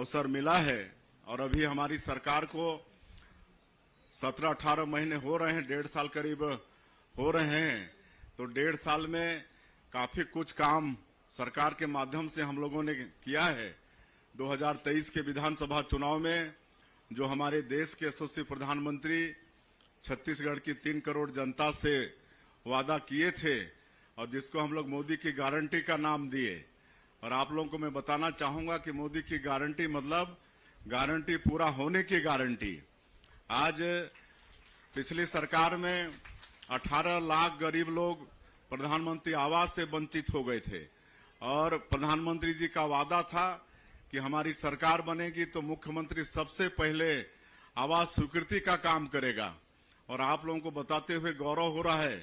अवसर मिला है और अभी हमारी सरकार को 17-18 महीने हो रहे हैं, 1.5 साल करीब हो रहे हैं। तो 1.5 साल में काफी कुछ काम सरकार के माध्यम से हम लोगों ने किया है। 2023 के विधानसभा चुनाव में जो हमारे देश के यशस्वी प्रधानमंत्री छत्तीसगढ़ की 3 करोड़ जनता से वादा किए थे और जिसको हम लोग मोदी की गारंटी का नाम दिए, और आप लोगों को मैं बताना चाहूंगा कि मोदी की गारंटी मतलब गारंटी पूरा होने की गारंटी। आज पिछली सरकार में 18 लाख गरीब लोग प्रधानमंत्री आवास से वंचित हो गए थे और प्रधानमंत्री जी का वादा था कि हमारी सरकार बनेगी तो मुख्यमंत्री सबसे पहले आवास स्वीकृति का काम करेगा। और आप लोगों को बताते हुए गौरव हो रहा है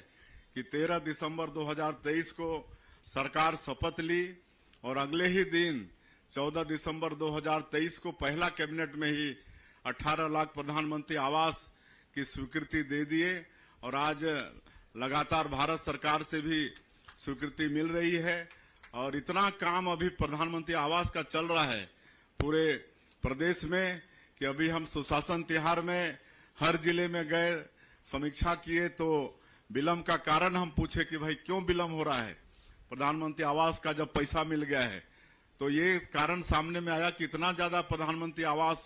कि 13 दिसंबर 2023 को सरकार शपथ ली और अगले ही दिन 14 दिसंबर 2023 को पहला कैबिनेट में ही 18 लाख प्रधानमंत्री आवास की स्वीकृति दे दिए और आज लगातार भारत सरकार से भी स्वीकृति मिल रही है। और इतना काम अभी प्रधानमंत्री आवास का चल रहा है पूरे प्रदेश में कि अभी हम सुशासन तिहार में हर जिले में गए, समीक्षा किए तो विलंब का कारण हम पूछे कि भाई क्यों विलंब हो रहा है। प्रधानमंत्री आवास का जब पैसा मिल गया है तो ये कारण सामने में आया कि इतना ज्यादा प्रधानमंत्री आवास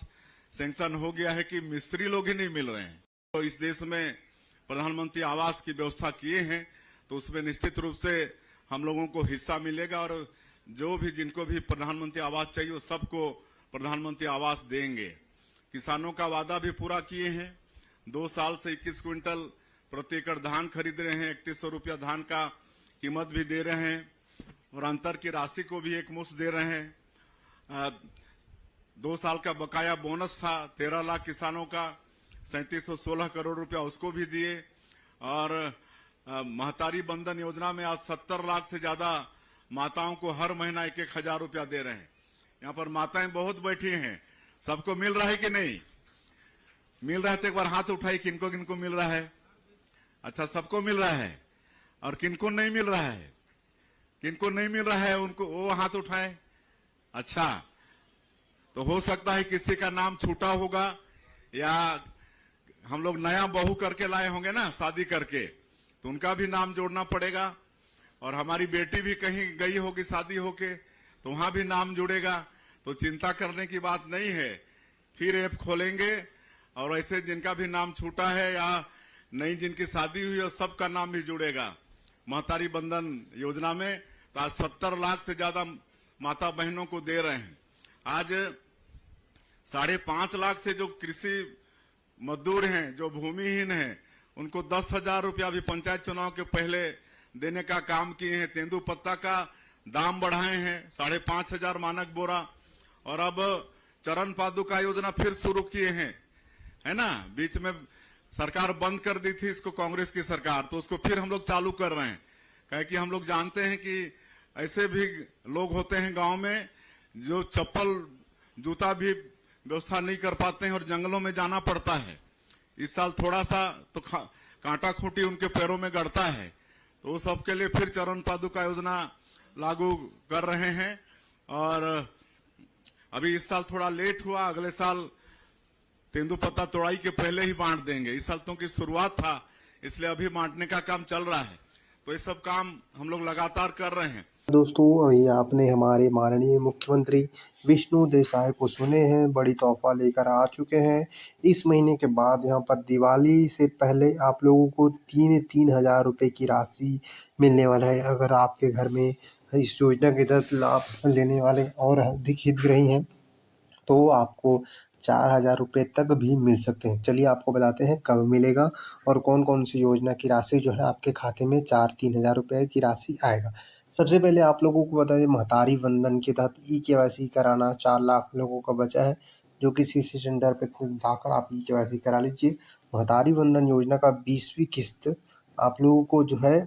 सैंक्शन हो गया है कि मिस्त्री लोग ही नहीं मिल रहे हैं। तो इस देश में प्रधानमंत्री आवास की व्यवस्था किए हैं तो उसमें निश्चित रूप से हम लोगों को हिस्सा मिलेगा और जो भी जिनको भी प्रधानमंत्री आवास चाहिए वो सबको प्रधानमंत्री आवास देंगे। किसानों का वादा भी पूरा किए हैं। 2 साल से 21 क्विंटल प्रति एकड़ धान खरीद रहे हैं, 3100 रुपया धान का कीमत भी दे रहे हैं और अंतर की राशि को भी एक मुश्त दे रहे हैं। 2 साल का बकाया बोनस था 13 लाख किसानों का, 3716 करोड़ रुपया उसको भी दिए। और महतारी बंधन योजना में आज 70 लाख से ज्यादा माताओं को हर महीना 1-1 हजार रुपया दे रहे हैं। यहाँ पर माताएं बहुत बैठी हैं, सबको मिल रहा है कि नहीं मिल रहा है? तो एक बार हाथ उठाई, किनको किनको मिल रहा है? अच्छा, सबको मिल रहा है। और किनको नहीं मिल रहा है? किनको नहीं मिल रहा है उनको वो हाथ उठाए। अच्छा, तो हो सकता है किसी का नाम छूटा होगा या हम लोग नया बहू करके लाए होंगे ना शादी करके, तो उनका भी नाम जोड़ना पड़ेगा। और हमारी बेटी भी कहीं गई होगी शादी होके तो वहां भी नाम जुड़ेगा। तो चिंता करने की बात नहीं है, फिर ऐप खोलेंगे और ऐसे जिनका भी नाम छूटा है या नई जिनकी शादी हुई है सबका नाम भी जुड़ेगा महतारी बंधन योजना में। तो आज 70 लाख से ज्यादा माता बहनों को दे रहे हैं। आज 5.5 लाख से जो कृषि मजदूर हैं, जो भूमिहीन हैं, उनको 10,000 रुपया भी पंचायत चुनाव के पहले देने का काम किए हैं। तेंदुपत्ता का दाम बढ़ाए हैं 5,500 मानक बोरा। और अब चरण पादुका योजना फिर शुरू किए हैं, है ना। बीच में सरकार बंद कर दी थी इसको कांग्रेस की सरकार, तो उसको फिर हम लोग चालू कर रहे हैं। कहे कि हम लोग जानते हैं कि ऐसे भी लोग होते हैं गांव में जो चप्पल जूता भी व्यवस्था नहीं कर पाते हैं और जंगलों में जाना पड़ता है। इस साल थोड़ा सा तो कांटा खूंटी उनके पैरों में गड़ता है, तो वो सबके लिए फिर चरण पादुका योजना लागू कर रहे हैं। और अभी इस साल थोड़ा लेट हुआ, अगले साल तेंदुपत्ता तोड़ाई के पहले ही बांट देंगे। इस साल तो की शुरुआत था इसलिए अभी बांटने का काम चल रहा है। तो ये सब काम हम लोग लगातार कर रहे हैं। दोस्तों, अभी आपने हमारे माननीय मुख्यमंत्री विष्णु देसाई को सुने हैं, बड़ी तोहफा लेकर आ चुके हैं। इस महीने के बाद यहाँ पर दिवाली से पहले आप लोगों को 3 हज़ार रुपये की राशि मिलने वाला है। अगर आपके घर में इस योजना के तहत लाभ लेने वाले और अधिक हितग्राही हैं तो आपको 4,000 रुपये तक भी मिल सकते हैं। चलिए आपको बताते हैं कब मिलेगा और कौन कौन सी योजना की राशि जो है आपके खाते में 3 हज़ार रुपये की राशि आएगा। सबसे पहले आप लोगों को बता दें, महतारी बंधन के तहत ई-केवाईसी कराना 4 लाख लोगों का बचा है, जो कि सीसी सेंटर पे खुद जाकर आप ई-केवाईसी करा लीजिए। महतारी बंधन योजना का 20वीं किस्त आप लोगों को जो है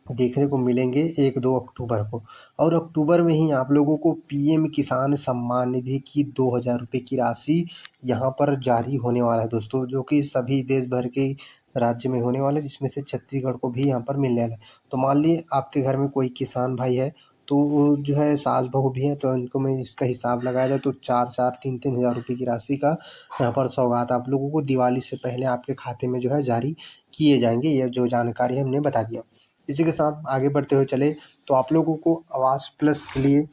देखने को मिलेंगे 1-2 अक्टूबर को, और अक्टूबर में ही आप लोगों को पीएम किसान सम्मान निधि की 2,000 रुपये की राशि यहाँ पर जारी होने वाला है दोस्तों, जो कि सभी देश भर के राज्य में होने वाला है, जिसमें से छत्तीसगढ़ को भी यहाँ पर मिलने वाला है। तो मान लीजिए आपके घर में कोई किसान भाई है तो वो जो है सास बहू भी हैं, तो इनको मैं इसका हिसाब लगाया जाए तो 4-4 3-3 हज़ार रुपये की राशि का यहाँ पर सौगात आप लोगों को दिवाली से पहले आपके खाते में जो है जारी किए जाएंगे। ये जो जानकारी हमने बता दिया। इसी के साथ आगे बढ़ते हुए चले तो आप लोगों को आवास प्लस के लिए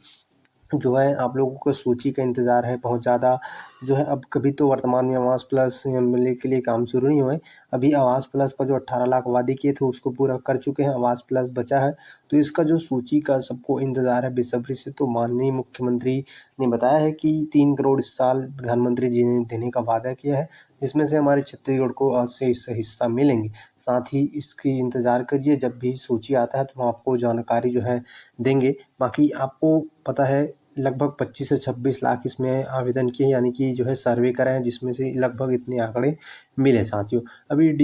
जो है आप लोगों को सूची का इंतज़ार है बहुत ज़्यादा। जो है अब कभी तो वर्तमान में आवास प्लस मिलने के लिए काम शुरू नहीं हुए। अभी आवास प्लस का जो 18 लाख वादे किए थे उसको पूरा कर चुके हैं, आवास प्लस बचा है। तो इसका जो सूची का सबको इंतज़ार है बेसब्री से। तो माननीय मुख्यमंत्री ने बताया है कि 3 करोड़ इस साल प्रधानमंत्री जी ने देने का वादा किया है, जिसमें से हमारे छत्तीसगढ़ को 80 हिस्सा मिलेंगे। साथ ही इसकी इंतज़ार करिए, जब भी सूची आता है तो हम आपको जानकारी जो है देंगे। बाकी आपको पता है लगभग 25 से 26 लाख इसमें आवेदन किए, यानी कि जो है सर्वे कराएं, जिसमें से लगभग इतने आंकड़े मिले साथियों।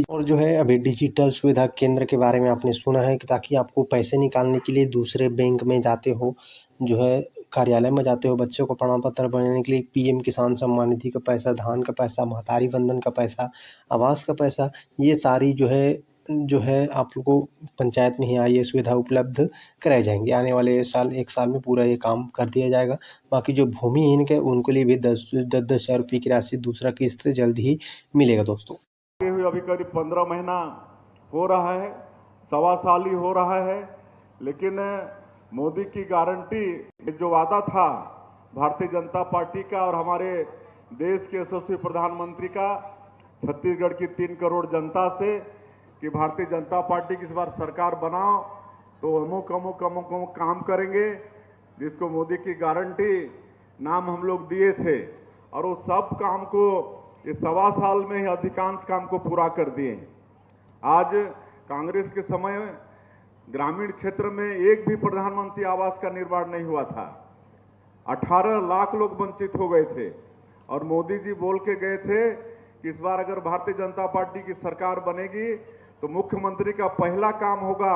और जो है अभी डिजिटल सुविधा केंद्र के बारे में आपने सुना है कि ताकि आपको पैसे निकालने के लिए दूसरे बैंक में जाते हो, जो है कार्यालय में जाते हो, बच्चों को प्रमाण पत्र बनाने के लिए पीएम किसान सम्मान निधि का पैसा, धान का पैसा, महतारी बंधन का पैसा, आवास का पैसा, ये सारी जो है आप लोग को पंचायत में ही ये सुविधा उपलब्ध कराई जाएंगी। आने वाले साल 1 साल में पूरा ये काम कर दिया जाएगा। बाकी जो भूमिहीन के उनके लिए भी 10-10 हज़ार रुपये की राशि दूसरा किस्त जल्द ही मिलेगा दोस्तों। हुए अभी करीब 15 महीना हो रहा है, सवा साल ही हो रहा है, लेकिन मोदी की गारंटी जो वादा था भारतीय जनता पार्टी का और हमारे देश के यशस्वी प्रधानमंत्री का छत्तीसगढ़ की 3 करोड़ जनता से कि भारतीय जनता पार्टी की इस बार सरकार बनाओ तो अमुक अमुक अमुक अमुक काम करेंगे, जिसको मोदी की गारंटी नाम हम लोग दिए थे, और वो सब काम को इस सवा साल में ही अधिकांश काम को पूरा कर दिए। आज कांग्रेस के समय ग्रामीण क्षेत्र में एक भी प्रधानमंत्री आवास का निर्माण नहीं हुआ था। 18 लाख लोग वंचित हो गए थे, और मोदी जी बोल के गए थे कि इस बार अगर भारतीय जनता पार्टी की सरकार बनेगी तो मुख्यमंत्री का पहला काम होगा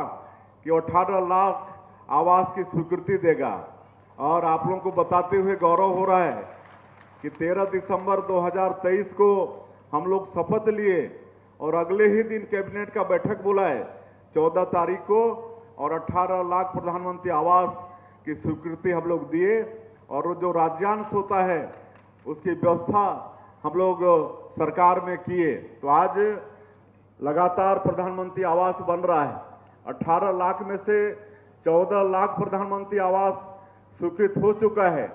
कि 18 लाख आवास की स्वीकृति देगा। और आप लोगों को बताते हुए गौरव हो रहा है कि 13 दिसंबर 2023 को हम लोग शपथ लिए और अगले ही दिन कैबिनेट का बैठक बुलाए 14 तारीख को, और 18 लाख प्रधानमंत्री आवास की स्वीकृति हम लोग दिए। और वो जो राज्यांश होता है उसकी व्यवस्था हम लोग सरकार में किए। तो आज लगातार प्रधानमंत्री आवास बन रहा है। 18 लाख में से 14 लाख प्रधानमंत्री आवास स्वीकृत हो चुका है।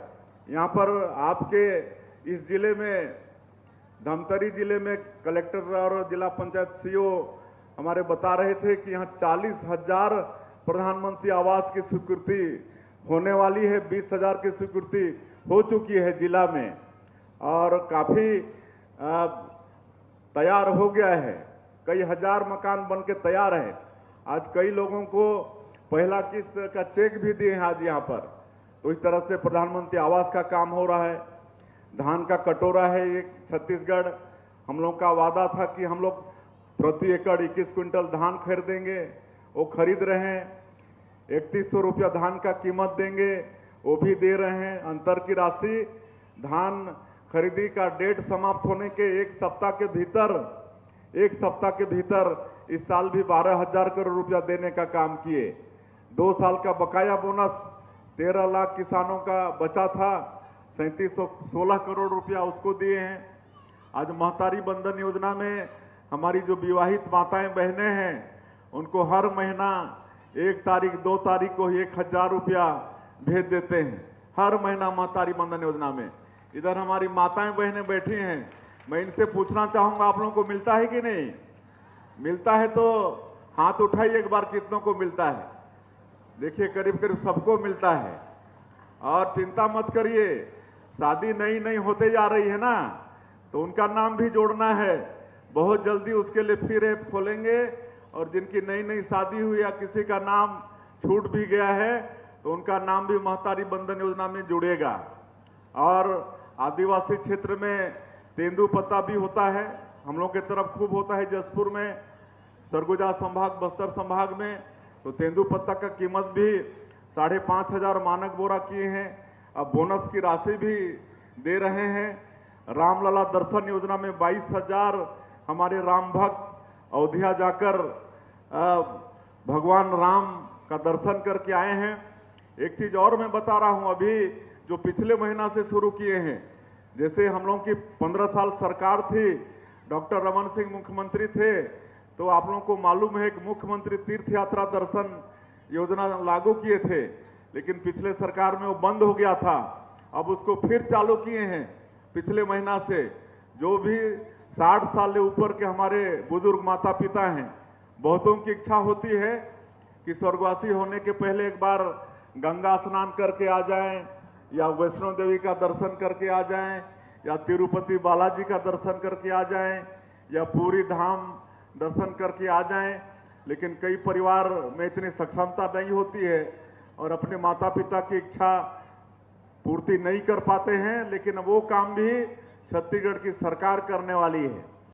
यहाँ पर आपके इस जिले में, धमतरी जिले में कलेक्टर और जिला पंचायत सीओ हमारे बता रहे थे कि यहाँ 40,000 प्रधानमंत्री आवास की स्वीकृति होने वाली है। 20,000 की स्वीकृति हो चुकी है जिला में, और काफ़ी तैयार हो गया है। कई हजार मकान बन के तैयार है। आज कई लोगों को पहला किस्त का चेक भी दिए हैं आज यहाँ पर। तो इस तरह से प्रधानमंत्री आवास का काम हो रहा है। धान का कटोरा है एक छत्तीसगढ़, हम लोग का वादा था कि हम लोग प्रति एकड़ 21 क्विंटल धान खरीदेंगे, वो खरीद रहे हैं। 3100 रुपया धान का कीमत देंगे, वो भी दे रहे हैं। अंतर की राशि धान खरीदी का डेट समाप्त होने के एक सप्ताह के भीतर इस साल भी 12,000 करोड़ रुपया देने का काम किए। 2 साल का बकाया बोनस 13 लाख किसानों का बचा था, 3716 करोड़ रुपया उसको दिए हैं। आज महतारी बंधन योजना में हमारी जो विवाहित माताएं बहनें हैं उनको हर महीना 1 तारीख 2 तारीख को 1,000 रुपया भेज देते हैं हर महीना महतारी बंधन योजना में। इधर हमारी माताएं बहनें बैठी हैं, मैं इनसे पूछना चाहूंगा आप लोगों को मिलता है कि नहीं? मिलता है तो हाथ उठाइए एक बार, कितनों को मिलता है? देखिए करीब करीब सबको मिलता है। और चिंता मत करिए, शादी नई नई होते जा रही है ना, तो उनका नाम भी जोड़ना है। बहुत जल्दी उसके लिए फिर ऐप खोलेंगे, और जिनकी नई नई शादी हुई या किसी का नाम छूट भी गया है तो उनका नाम भी महतारी बंधन योजना में जुड़ेगा। और आदिवासी क्षेत्र में तेंदुपत्ता भी होता है, हम लोग की तरफ खूब होता है। जसपुर में, सरगुजा संभाग, बस्तर संभाग में तो तेंदुपत्ता का कीमत भी 5,500 मानक बोरा किए हैं। अब बोनस की राशि भी दे रहे हैं। रामलला दर्शन योजना में 22,000 हमारे राम भक्त अयोध्या जाकर भगवान राम का दर्शन करके आए हैं। एक चीज और मैं बता रहा हूं, अभी जो पिछले महीना से शुरू किए हैं, जैसे हम लोगों की 15 साल सरकार थी, डॉक्टर रमन सिंह मुख्यमंत्री थे, तो आप लोगों को मालूम है कि मुख्यमंत्री तीर्थ यात्रा दर्शन योजना लागू किए थे, लेकिन पिछले सरकार में वो बंद हो गया था। अब उसको फिर चालू किए हैं पिछले महीना से। जो भी 60 साल से ऊपर के हमारे बुजुर्ग माता पिता हैं, बहुतों की इच्छा होती है कि स्वर्गवासी होने के पहले एक बार गंगा स्नान करके आ जाएं, या वैष्णो देवी का दर्शन करके आ जाएं, या तिरुपति बालाजी का दर्शन करके आ जाएं, या पूरी धाम दर्शन करके आ जाएं। लेकिन कई परिवार में इतनी सक्षमता नहीं होती है और अपने माता पिता की इच्छा पूर्ति नहीं कर पाते हैं, लेकिन वो काम भी छत्तीसगढ़ की सरकार करने वाली है।